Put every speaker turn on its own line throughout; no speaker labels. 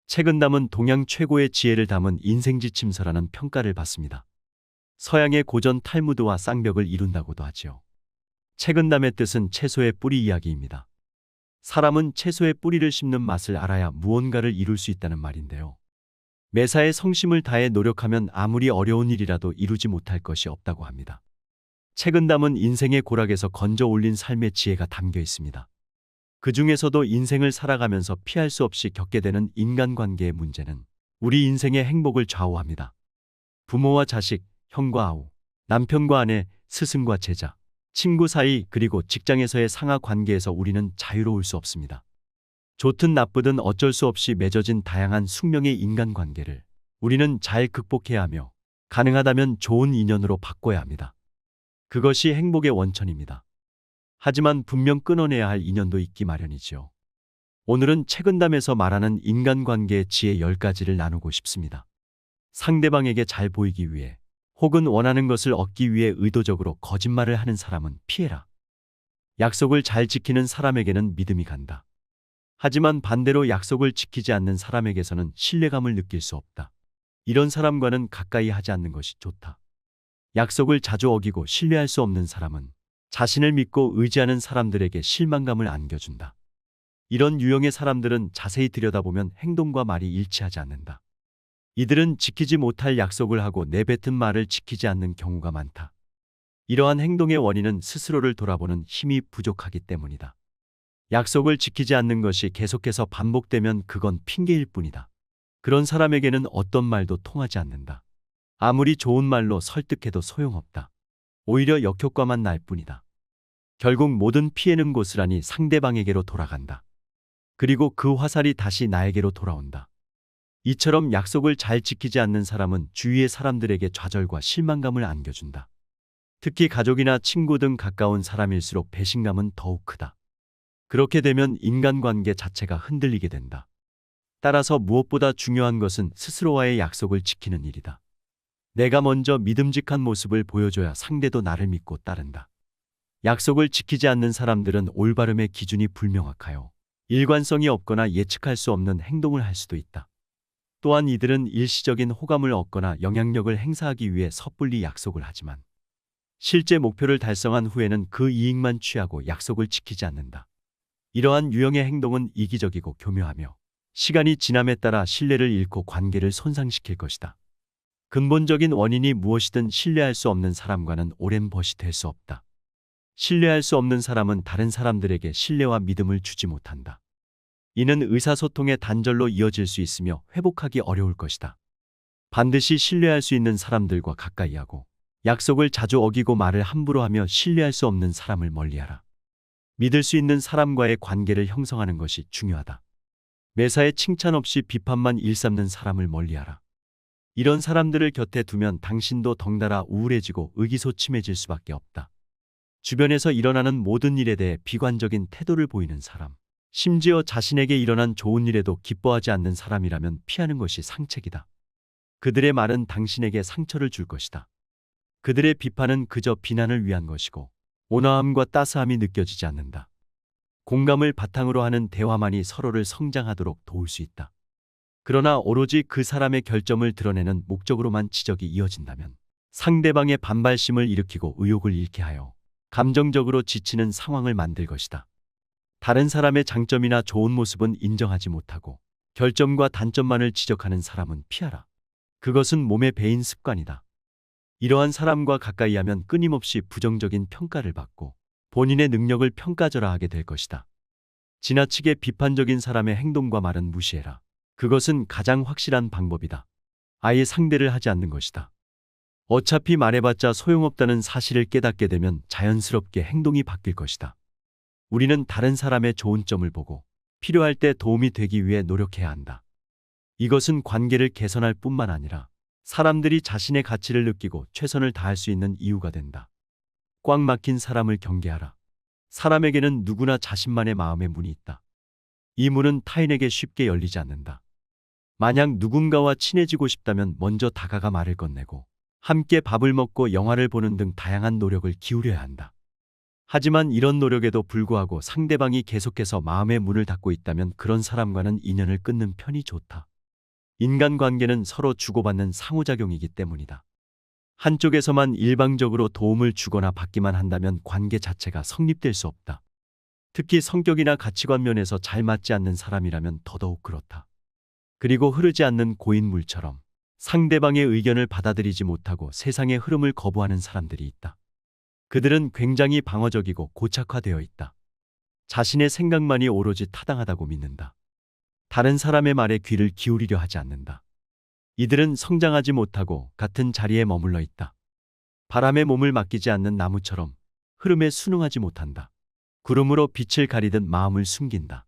책은 담은 동양 최고의 지혜를 담은 인생지침서라는 평가를 받습니다. 서양의 고전 탈무드와 쌍벽을 이룬다고도 하지요. 책은담의 뜻은 채소의 뿌리 이야기입니다. 사람은 채소의 뿌리를 씹는 맛을 알아야 무언가를 이룰 수 있다는 말인데요. 매사에 성심을 다해 노력하면 아무리 어려운 일이라도 이루지 못할 것이 없다고 합니다. 책은담은 인생의 고락에서 건져 올린 삶의 지혜가 담겨 있습니다. 그 중에서도 인생을 살아가면서 피할 수 없이 겪게 되는 인간관계의 문제는 우리 인생의 행복을 좌우합니다. 부모와 자식, 형과 아우, 남편과 아내, 스승과 제자, 친구 사이 그리고 직장에서의 상하 관계에서 우리는 자유로울 수 없습니다. 좋든 나쁘든 어쩔 수 없이 맺어진 다양한 숙명의 인간관계를 우리는 잘 극복해야 하며 가능하다면 좋은 인연으로 바꿔야 합니다. 그것이 행복의 원천입니다. 하지만 분명 끊어내야 할 인연도 있기 마련이지요. 오늘은 책은담에서 말하는 인간관계의 지혜 10가지를 나누고 싶습니다. 상대방에게 잘 보이기 위해 혹은 원하는 것을 얻기 위해 의도적으로 거짓말을 하는 사람은 피해라. 약속을 잘 지키는 사람에게는 믿음이 간다. 하지만 반대로 약속을 지키지 않는 사람에게서는 신뢰감을 느낄 수 없다. 이런 사람과는 가까이 하지 않는 것이 좋다. 약속을 자주 어기고 신뢰할 수 없는 사람은 자신을 믿고 의지하는 사람들에게 실망감을 안겨준다. 이런 유형의 사람들은 자세히 들여다보면 행동과 말이 일치하지 않는다. 이들은 지키지 못할 약속을 하고 내뱉은 말을 지키지 않는 경우가 많다. 이러한 행동의 원인은 스스로를 돌아보는 힘이 부족하기 때문이다. 약속을 지키지 않는 것이 계속해서 반복되면 그건 핑계일 뿐이다. 그런 사람에게는 어떤 말도 통하지 않는다. 아무리 좋은 말로 설득해도 소용없다. 오히려 역효과만 날 뿐이다. 결국 모든 피해는 고스란히 상대방에게로 돌아간다. 그리고 그 화살이 다시 나에게로 돌아온다. 이처럼 약속을 잘 지키지 않는 사람은 주위의 사람들에게 좌절과 실망감을 안겨준다. 특히 가족이나 친구 등 가까운 사람일수록 배신감은 더욱 크다. 그렇게 되면 인간관계 자체가 흔들리게 된다. 따라서 무엇보다 중요한 것은 스스로와의 약속을 지키는 일이다. 내가 먼저 믿음직한 모습을 보여줘야 상대도 나를 믿고 따른다. 약속을 지키지 않는 사람들은 올바름의 기준이 불명확하여 일관성이 없거나 예측할 수 없는 행동을 할 수도 있다. 또한 이들은 일시적인 호감을 얻거나 영향력을 행사하기 위해 섣불리 약속을 하지만 실제 목표를 달성한 후에는 그 이익만 취하고 약속을 지키지 않는다. 이러한 유형의 행동은 이기적이고 교묘하며 시간이 지남에 따라 신뢰를 잃고 관계를 손상시킬 것이다. 근본적인 원인이 무엇이든 신뢰할 수 없는 사람과는 오랜 벗이 될 수 없다. 신뢰할 수 없는 사람은 다른 사람들에게 신뢰와 믿음을 주지 못한다. 이는 의사소통의 단절로 이어질 수 있으며 회복하기 어려울 것이다. 반드시 신뢰할 수 있는 사람들과 가까이 하고 약속을 자주 어기고 말을 함부로 하며 신뢰할 수 없는 사람을 멀리하라. 믿을 수 있는 사람과의 관계를 형성하는 것이 중요하다. 매사에 칭찬 없이 비판만 일삼는 사람을 멀리하라. 이런 사람들을 곁에 두면 당신도 덩달아 우울해지고 의기소침해질 수밖에 없다. 주변에서 일어나는 모든 일에 대해 비관적인 태도를 보이는 사람, 심지어 자신에게 일어난 좋은 일에도 기뻐하지 않는 사람이라면 피하는 것이 상책이다. 그들의 말은 당신에게 상처를 줄 것이다. 그들의 비판은 그저 비난을 위한 것이고 온화함과 따스함이 느껴지지 않는다. 공감을 바탕으로 하는 대화만이 서로를 성장하도록 도울 수 있다. 그러나 오로지 그 사람의 결점을 드러내는 목적으로만 지적이 이어진다면 상대방의 반발심을 일으키고 의욕을 잃게 하여 감정적으로 지치는 상황을 만들 것이다. 다른 사람의 장점이나 좋은 모습은 인정하지 못하고 결점과 단점만을 지적하는 사람은 피하라. 그것은 몸에 배인 습관이다. 이러한 사람과 가까이 하면 끊임없이 부정적인 평가를 받고 본인의 능력을 평가절하하게 될 것이다. 지나치게 비판적인 사람의 행동과 말은 무시해라. 그것은 가장 확실한 방법이다. 아예 상대를 하지 않는 것이다. 어차피 말해봤자 소용없다는 사실을 깨닫게 되면 자연스럽게 행동이 바뀔 것이다. 우리는 다른 사람의 좋은 점을 보고 필요할 때 도움이 되기 위해 노력해야 한다. 이것은 관계를 개선할 뿐만 아니라 사람들이 자신의 가치를 느끼고 최선을 다할 수 있는 이유가 된다. 꽉 막힌 사람을 경계하라. 사람에게는 누구나 자신만의 마음의 문이 있다. 이 문은 타인에게 쉽게 열리지 않는다. 만약 누군가와 친해지고 싶다면 먼저 다가가 말을 건네고 함께 밥을 먹고 영화를 보는 등 다양한 노력을 기울여야 한다. 하지만 이런 노력에도 불구하고 상대방이 계속해서 마음의 문을 닫고 있다면 그런 사람과는 인연을 끊는 편이 좋다. 인간관계는 서로 주고받는 상호작용이기 때문이다. 한쪽에서만 일방적으로 도움을 주거나 받기만 한다면 관계 자체가 성립될 수 없다. 특히 성격이나 가치관 면에서 잘 맞지 않는 사람이라면 더더욱 그렇다. 그리고 흐르지 않는 고인물처럼 상대방의 의견을 받아들이지 못하고 세상의 흐름을 거부하는 사람들이 있다. 그들은 굉장히 방어적이고 고착화되어 있다. 자신의 생각만이 오로지 타당하다고 믿는다. 다른 사람의 말에 귀를 기울이려 하지 않는다. 이들은 성장하지 못하고 같은 자리에 머물러 있다. 바람에 몸을 맡기지 않는 나무처럼 흐름에 순응하지 못한다. 구름으로 빛을 가리듯 마음을 숨긴다.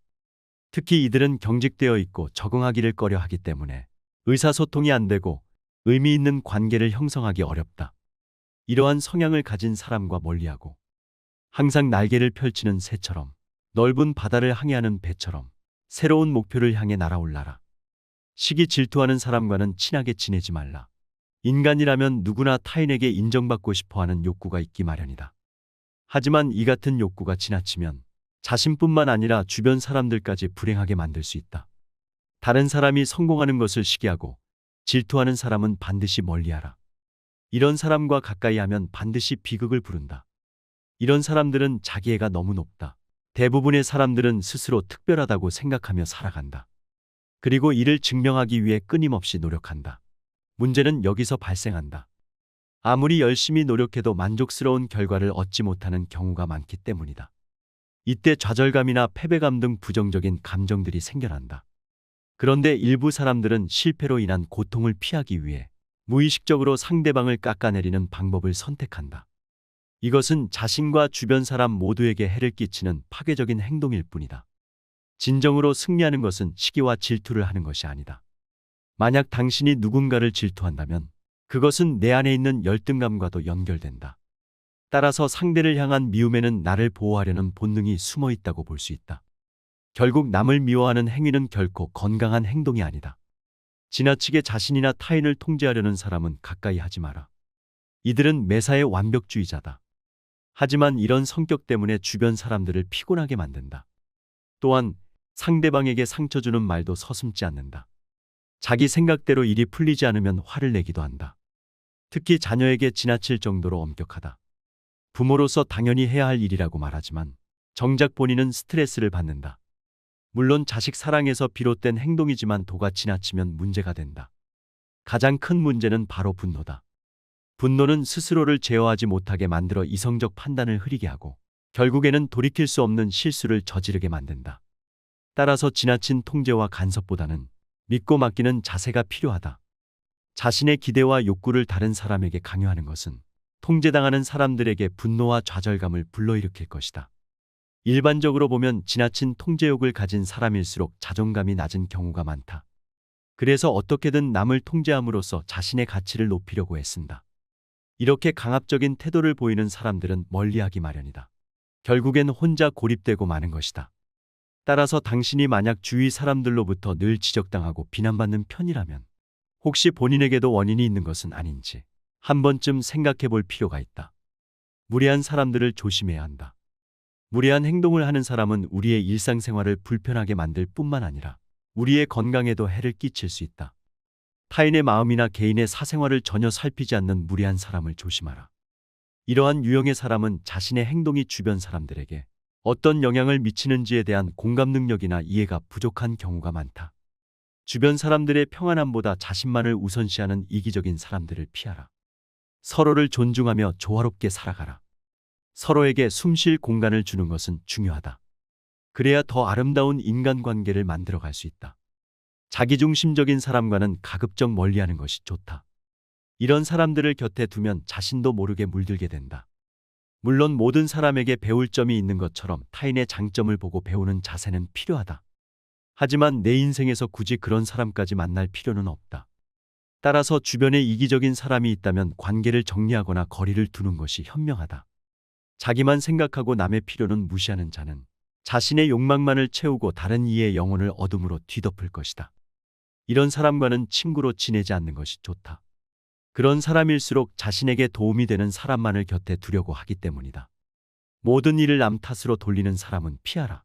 특히 이들은 경직되어 있고 적응하기를 꺼려 하기 때문에 의사소통이 안 되고 의미 있는 관계를 형성하기 어렵다. 이러한 성향을 가진 사람과 멀리하고 항상 날개를 펼치는 새처럼 넓은 바다를 항해하는 배처럼 새로운 목표를 향해 날아올라라. 시기 질투하는 사람과는 친하게 지내지 말라. 인간이라면 누구나 타인에게 인정받고 싶어하는 욕구가 있기 마련이다. 하지만 이 같은 욕구가 지나치면 자신뿐만 아니라 주변 사람들까지 불행하게 만들 수 있다. 다른 사람이 성공하는 것을 시기하고 질투하는 사람은 반드시 멀리하라. 이런 사람과 가까이 하면 반드시 비극을 부른다. 이런 사람들은 자기애가 너무 높다. 대부분의 사람들은 스스로 특별하다고 생각하며 살아간다. 그리고 이를 증명하기 위해 끊임없이 노력한다. 문제는 여기서 발생한다. 아무리 열심히 노력해도 만족스러운 결과를 얻지 못하는 경우가 많기 때문이다. 이때 좌절감이나 패배감 등 부정적인 감정들이 생겨난다. 그런데 일부 사람들은 실패로 인한 고통을 피하기 위해 무의식적으로 상대방을 깎아내리는 방법을 선택한다. 이것은 자신과 주변 사람 모두에게 해를 끼치는 파괴적인 행동일 뿐이다. 진정으로 승리하는 것은 시기와 질투를 하는 것이 아니다. 만약 당신이 누군가를 질투한다면 그것은 내 안에 있는 열등감과도 연결된다. 따라서 상대를 향한 미움에는 나를 보호하려는 본능이 숨어 있다고 볼 수 있다. 결국 남을 미워하는 행위는 결코 건강한 행동이 아니다. 지나치게 자신이나 타인을 통제하려는 사람은 가까이 하지 마라. 이들은 매사에 완벽주의자다. 하지만 이런 성격 때문에 주변 사람들을 피곤하게 만든다. 또한 상대방에게 상처 주는 말도 서슴지 않는다. 자기 생각대로 일이 풀리지 않으면 화를 내기도 한다. 특히 자녀에게 지나칠 정도로 엄격하다. 부모로서 당연히 해야 할 일이라고 말하지만 정작 본인은 스트레스를 받는다. 물론 자식 사랑에서 비롯된 행동이지만 도가 지나치면 문제가 된다. 가장 큰 문제는 바로 분노다. 분노는 스스로를 제어하지 못하게 만들어 이성적 판단을 흐리게 하고 결국에는 돌이킬 수 없는 실수를 저지르게 만든다. 따라서 지나친 통제와 간섭보다는 믿고 맡기는 자세가 필요하다. 자신의 기대와 욕구를 다른 사람에게 강요하는 것은 통제당하는 사람들에게 분노와 좌절감을 불러일으킬 것이다. 일반적으로 보면 지나친 통제욕을 가진 사람일수록 자존감이 낮은 경우가 많다. 그래서 어떻게든 남을 통제함으로써 자신의 가치를 높이려고 애쓴다. 이렇게 강압적인 태도를 보이는 사람들은 멀리하기 마련이다. 결국엔 혼자 고립되고 마는 것이다. 따라서 당신이 만약 주위 사람들로부터 늘 지적당하고 비난받는 편이라면 혹시 본인에게도 원인이 있는 것은 아닌지 한 번쯤 생각해 볼 필요가 있다. 무례한 사람들을 조심해야 한다. 무례한 행동을 하는 사람은 우리의 일상생활을 불편하게 만들 뿐만 아니라 우리의 건강에도 해를 끼칠 수 있다. 타인의 마음이나 개인의 사생활을 전혀 살피지 않는 무례한 사람을 조심하라. 이러한 유형의 사람은 자신의 행동이 주변 사람들에게 어떤 영향을 미치는지에 대한 공감 능력이나 이해가 부족한 경우가 많다. 주변 사람들의 평안함보다 자신만을 우선시하는 이기적인 사람들을 피하라. 서로를 존중하며 조화롭게 살아가라. 서로에게 숨 쉴 공간을 주는 것은 중요하다. 그래야 더 아름다운 인간관계를 만들어갈 수 있다. 자기중심적인 사람과는 가급적 멀리하는 것이 좋다. 이런 사람들을 곁에 두면 자신도 모르게 물들게 된다. 물론 모든 사람에게 배울 점이 있는 것처럼 타인의 장점을 보고 배우는 자세는 필요하다. 하지만 내 인생에서 굳이 그런 사람까지 만날 필요는 없다. 따라서 주변에 이기적인 사람이 있다면 관계를 정리하거나 거리를 두는 것이 현명하다. 자기만 생각하고 남의 필요는 무시하는 자는 자신의 욕망만을 채우고 다른 이의 영혼을 어둠으로 뒤덮을 것이다. 이런 사람과는 친구로 지내지 않는 것이 좋다. 그런 사람일수록 자신에게 도움이 되는 사람만을 곁에 두려고 하기 때문이다. 모든 일을 남 탓으로 돌리는 사람은 피하라.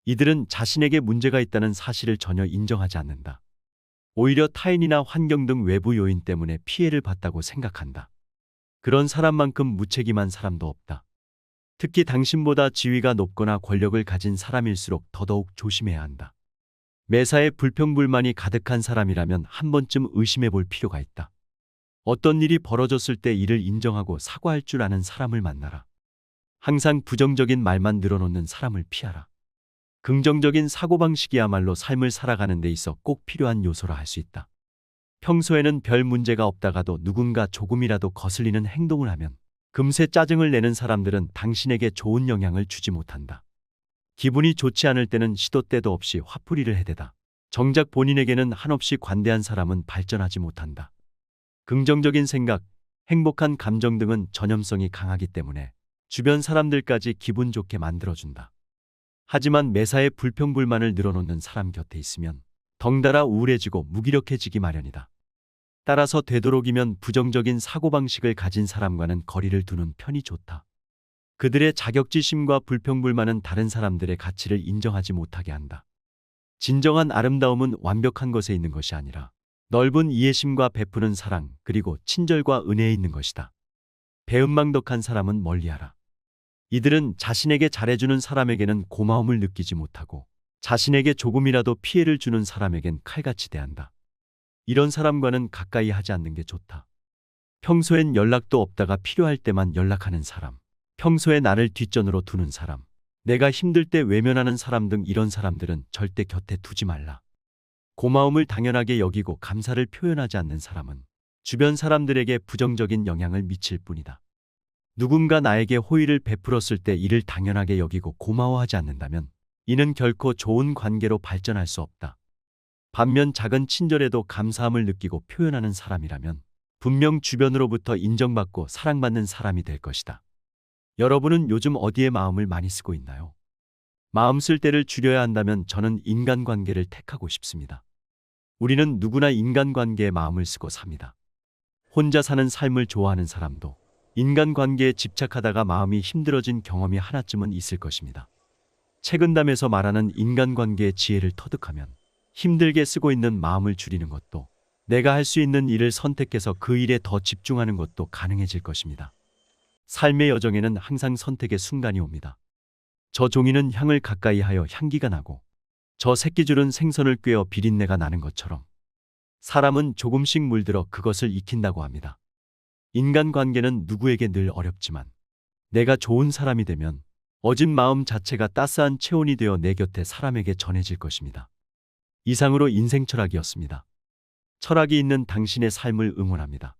이들은 자신에게 문제가 있다는 사실을 전혀 인정하지 않는다. 오히려 타인이나 환경 등 외부 요인 때문에 피해를 봤다고 생각한다. 그런 사람만큼 무책임한 사람도 없다. 특히 당신보다 지위가 높거나 권력을 가진 사람일수록 더더욱 조심해야 한다. 매사에 불평불만이 가득한 사람이라면 한 번쯤 의심해 볼 필요가 있다. 어떤 일이 벌어졌을 때 이를 인정하고 사과할 줄 아는 사람을 만나라. 항상 부정적인 말만 늘어놓는 사람을 피하라. 긍정적인 사고방식이야말로 삶을 살아가는 데 있어 꼭 필요한 요소라 할 수 있다. 평소에는 별 문제가 없다가도 누군가 조금이라도 거슬리는 행동을 하면 금세 짜증을 내는 사람들은 당신에게 좋은 영향을 주지 못한다. 기분이 좋지 않을 때는 시도 때도 없이 화풀이를 해대다. 정작 본인에게는 한없이 관대한 사람은 발전하지 못한다. 긍정적인 생각, 행복한 감정 등은 전염성이 강하기 때문에 주변 사람들까지 기분 좋게 만들어준다. 하지만 매사에 불평불만을 늘어놓는 사람 곁에 있으면 덩달아 우울해지고 무기력해지기 마련이다. 따라서 되도록이면 부정적인 사고방식을 가진 사람과는 거리를 두는 편이 좋다. 그들의 자격지심과 불평불만은 다른 사람들의 가치를 인정하지 못하게 한다. 진정한 아름다움은 완벽한 것에 있는 것이 아니라 넓은 이해심과 베푸는 사랑, 그리고 친절과 은혜에 있는 것이다. 배은망덕한 사람은 멀리하라. 이들은 자신에게 잘해주는 사람에게는 고마움을 느끼지 못하고 자신에게 조금이라도 피해를 주는 사람에겐 칼같이 대한다. 이런 사람과는 가까이 하지 않는 게 좋다. 평소엔 연락도 없다가 필요할 때만 연락하는 사람, 평소에 나를 뒷전으로 두는 사람, 내가 힘들 때 외면하는 사람 등 이런 사람들은 절대 곁에 두지 말라. 고마움을 당연하게 여기고 감사를 표현하지 않는 사람은 주변 사람들에게 부정적인 영향을 미칠 뿐이다. 누군가 나에게 호의를 베풀었을 때 이를 당연하게 여기고 고마워하지 않는다면 이는 결코 좋은 관계로 발전할 수 없다. 반면 작은 친절에도 감사함을 느끼고 표현하는 사람이라면 분명 주변으로부터 인정받고 사랑받는 사람이 될 것이다. 여러분은 요즘 어디에 마음을 많이 쓰고 있나요? 마음 쓸 때를 줄여야 한다면 저는 인간관계를 택하고 싶습니다. 우리는 누구나 인간관계에 마음을 쓰고 삽니다. 혼자 사는 삶을 좋아하는 사람도 인간관계에 집착하다가 마음이 힘들어진 경험이 하나쯤은 있을 것입니다. 책은담에서 말하는 인간관계의 지혜를 터득하면 힘들게 쓰고 있는 마음을 줄이는 것도, 내가 할 수 있는 일을 선택해서 그 일에 더 집중하는 것도 가능해질 것입니다. 삶의 여정에는 항상 선택의 순간이 옵니다. 저 종이는 향을 가까이 하여 향기가 나고 저 새끼줄은 생선을 꿰어 비린내가 나는 것처럼 사람은 조금씩 물들어 그것을 익힌다고 합니다. 인간관계는 누구에게 늘 어렵지만 내가 좋은 사람이 되면 어진 마음 자체가 따스한 체온이 되어 내 곁에 사람에게 전해질 것입니다. 이상으로 인생철학이었습니다. 철학이 있는 당신의 삶을 응원합니다.